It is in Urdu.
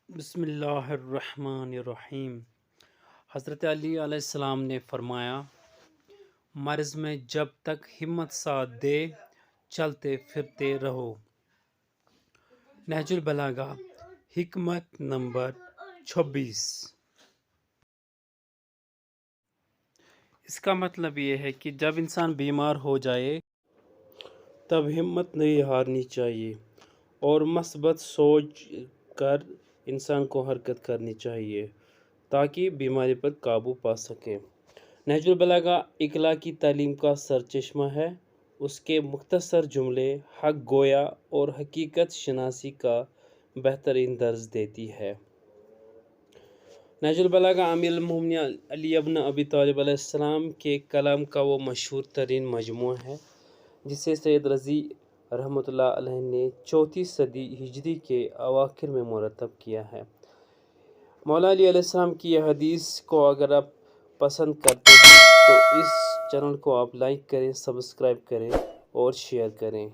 بسم اللہ الرحمن الرحیم۔ حضرت علی علیہ السلام نے فرمایا، مرض میں جب تک ہمت ساتھ دے چلتے پھرتے رہو۔ نہج البلاغہ حکمت نمبر 26۔ اس کا مطلب یہ ہے کہ جب انسان بیمار ہو جائے تب ہمت نہیں ہارنی چاہیے اور مثبت سوچ کر انسان کو حرکت کرنی چاہیے تاکہ بیماری پر قابو پا سکے۔ نہج البلاغہ اخلاقی تعلیم کا سرچشمہ ہے۔ اس کے مختصر جملے حق گویا اور حقیقت شناسی کا بہترین درس دیتی ہے۔ نہج البلاغہ امیر المومنین علی ابن ابی طالب علیہ السلام کے کلام کا وہ مشہور ترین مجموعہ ہے جسے سید رضی رحمۃ اللہ علیہ نے 4 صدی ہجری کے اواخر میں مرتب کیا ہے۔ مولا علی علیہ السلام کی یہ حدیث کو اگر آپ پسند کرتے ہیں تو اس چینل کو آپ لائک کریں، سبسکرائب کریں اور شیئر کریں۔